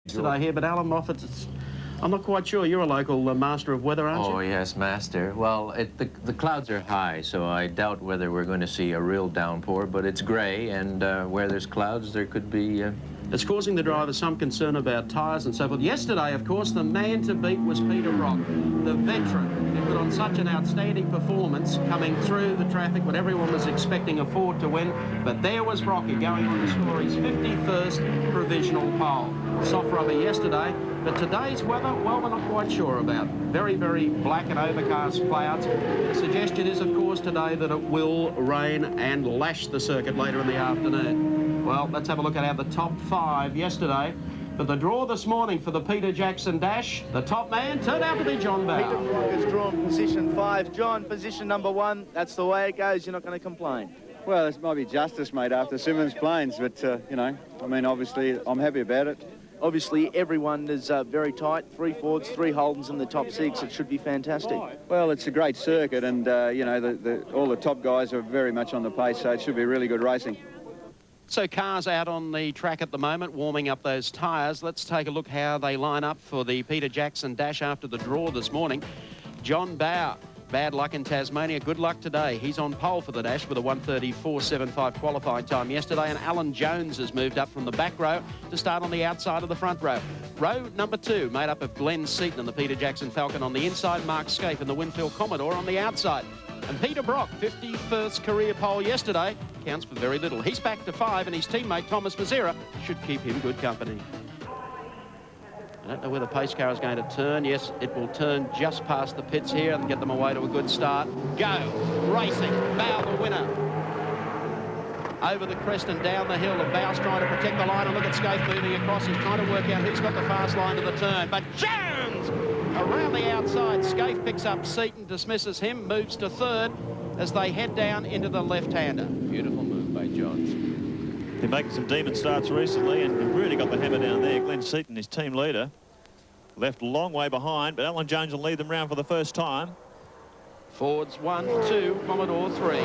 Today here, but Alan Moffat's, I'm not quite sure. You're a local master of weather, aren't you? Oh, yes, master. Well, the clouds are high, so I doubt whether we're going to see a real downpour, but it's grey, and where there's clouds, there could be... It's causing the drivers some concern about tyres and so forth. Yesterday, of course, the man to beat was Peter Brock, the veteran, who put on such an outstanding performance coming through the traffic when everyone was expecting a Ford to win. But there was Brocky going on to score his 51st provisional pole. Soft rubber yesterday, but today's weather, well, we're not quite sure about. Very, very black and overcast clouds. The suggestion is, of course, today that it will rain and lash the circuit later in the afternoon. Well, let's have a look at how the top 5 yesterday. But the draw this morning for the Peter Jackson Dash, the top man turned out to be John Bowe. Peter Brock has drawn position 5. John, position number 1. That's the way it goes. You're not going to complain. Well, this might be justice, mate, after Simmons Plains, but, you know, I mean, obviously, I'm happy about it. Obviously, everyone is very tight. 3 Fords, 3 Holdens in the top 6. It should be fantastic. Well, it's a great circuit, and, you know, all the top guys are very much on the pace, so it should be really good racing. So cars out on the track at the moment, warming up those tyres. Let's take a look how they line up for the Peter Jackson Dash after the draw this morning. John Bowe, bad luck in Tasmania, good luck today. He's on pole for the Dash with a 1:34.75 qualifying time yesterday, and Alan Jones has moved up from the back row to start on the outside of the front row. Row number 2, made up of Glenn Seaton and the Peter Jackson Falcon on the inside, Mark Scape and the Winfield Commodore on the outside. And Peter Brock, 51st career pole yesterday, counts for very little. He's back to 5, and his teammate Thomas Mazzera should keep him good company. I don't know where the pace car is going to turn. Yes, it will turn just past the pits here and get them away to a good start. Go, racing, Bowe the winner. Over the crest and down the hill, and Bowe's trying to protect the line, and look at Scaife moving across. He's trying to work out who's got the fast line to the turn, but Jones around the outside. Scaife picks up Seaton, dismisses him, moves to 3rd as they head down into the left-hander. Beautiful move by Jones. Been making some demon starts recently and really got the hammer down there. Glenn Seaton, his team leader, left a long way behind, but Alan Jones will lead them round for the first time. Fords 1, 2, Commodore 3.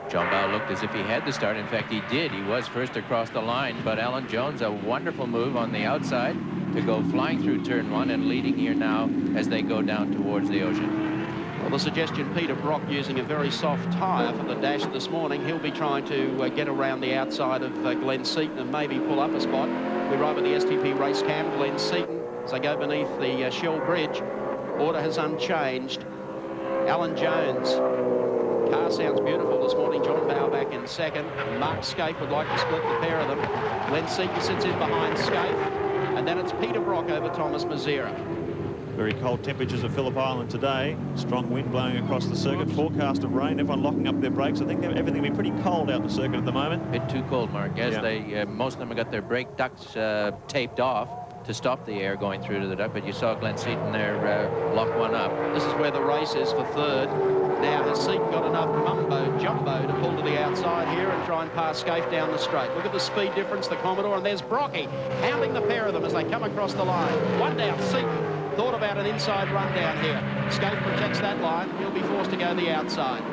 John Bowe looked as if he had to start. In fact, he did. He was first across the line, but Alan Jones, a wonderful move on the outside to go flying through turn 1 and leading here now as they go down towards the ocean. Well, the suggestion, Peter Brock using a very soft tyre for the Dash this morning. He'll be trying to get around the outside of Glenn Seaton and maybe pull up a spot. We arrive at the STP race cam. Glenn Seaton, as they go beneath the Shell Bridge. Order has unchanged. Alan Jones. Car sounds beautiful this morning. John Bowe back in 2nd. Mark Scape would like to split the pair of them. Glenn Seaton sits in behind Scape. And then it's Peter Brock over Thomas Mazzera. Very cold temperatures at Phillip Island today. Strong wind blowing across the circuit. Forecast of rain. Everyone locking up their brakes. I think everything will be pretty cold out the circuit at the moment. A bit too cold, Mark. Yes, yeah. They most of them have got their brake ducts taped off to stop the air going through to the duct. But you saw Glenn Seaton there lock one up. This is where the race is for 3rd. Now, has Seaton got enough jumbo to pull to the outside here and try and pass Scaife down the straight? Look at the speed difference, the Commodore, and there's Brocky hounding the pair of them as they come across the line. One down, Seaton thought about an inside run down here. Scaife protects that line. He'll be forced to go the outside.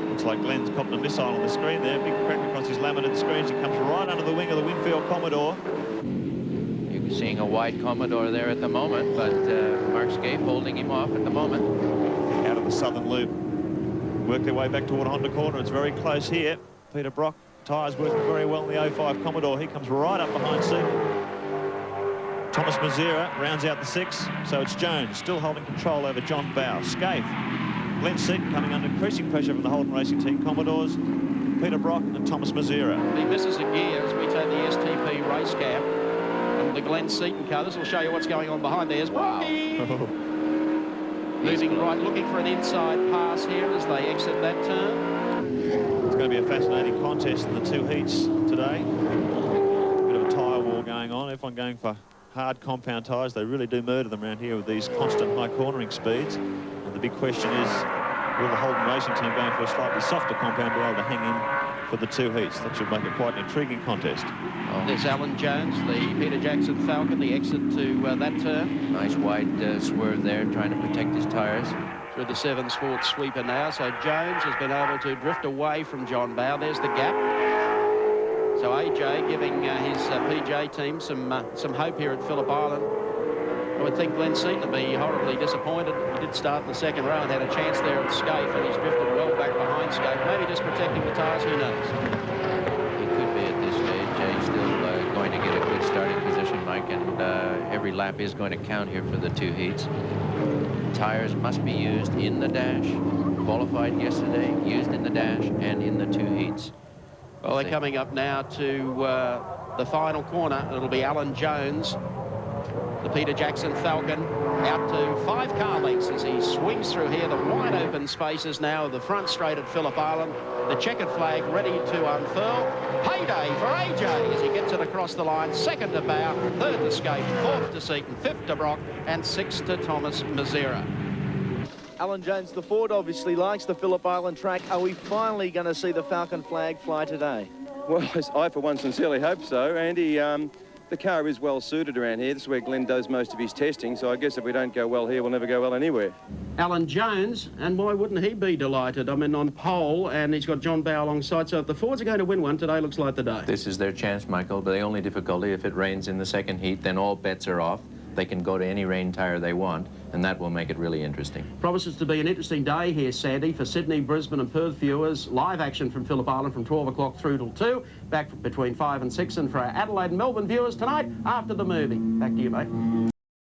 Looks like Glenn's copped a missile on the screen there. Big crack across his laminated screens. He comes right under the wing of the Winfield Commodore. You're seeing a wide Commodore there at the moment, but Mark Scape holding him off at the moment. Out of the southern loop. Work their way back toward Honda Corner. It's very close here. Peter Brock, tyres working very well in the 05 Commodore. He comes right up behind Seaton. Thomas Mazzera rounds out the 6, so it's Jones still holding control over John Bowe. Scaife, Glenn Seaton coming under increasing pressure from the Holden Racing Team Commodores, Peter Brock and Thomas Mazzera. He misses a gear as we take the STP race cam. And the Glenn Seaton car, this will show you what's going on behind. There's Brocky. Moving right, looking for an inside pass here as they exit that turn. It's going to be a fascinating contest in the 2 heats today. A bit of a tyre war going on. Everyone going for hard compound tyres. They really do murder them around here with these constant high cornering speeds. And the big question is, will the Holden Racing Team going for a slightly softer compound be able to hang in for the 2 heats? That should make it quite an intriguing contest. Oh. There's Alan Jones, the Peter Jackson Falcon, the exit to that turn. Nice wide swerve there, trying to protect his tyres. Through the 7 Sport sweeper now, so Jones has been able to drift away from John Bowe. There's the gap. So AJ giving his PJ team some hope here at Phillip Island. I would think Glenn Seaton would be horribly disappointed. He did start in the second row and had a chance there at Scaife, and he's drifted well back behind Scaife. Maybe just protecting the tyres, who knows? He could be at this stage. He's still going to get a good starting position, Mike, and every lap is going to count here for the 2 heats. Tires must be used in the dash. Qualified yesterday, used in the dash and in the 2 heats. Well, they're coming up now to the final corner. It'll be Alan Jones, the Peter Jackson Falcon, out to 5 car lengths as he swings through here. The wide open spaces now of the front straight at Phillip Island. The checkered flag ready to unfurl. Payday for AJ as he gets it across the line. 2nd to Bow, 3rd to Scaife, 4th to Seaton, 5th to Brock, and 6th to Thomas Mazera. Alan Jones, the Ford, obviously likes the Phillip Island track. Are we finally going to see the Falcon flag fly today? Well, I, for one, sincerely hope so. Andy, the car is well suited around here. This is where Glenn does most of his testing, so I guess if we don't go well here, we'll never go well anywhere. Alan Jones, and why wouldn't he be delighted? I mean, on pole, and he's got John Bow alongside, so if the Fords are going to win one, today looks like the day. This is their chance, Michael, but the only difficulty, if it rains in the 2nd heat, then all bets are off. They can go to any rain tire they want, and that will make it really interesting. Promises to be an interesting day here, Sandy, for Sydney, Brisbane and Perth viewers. Live action from Phillip Island from 12 o'clock through till 2. Back between 5 and 6. And for our Adelaide and Melbourne viewers tonight, after the movie. Back to you, mate.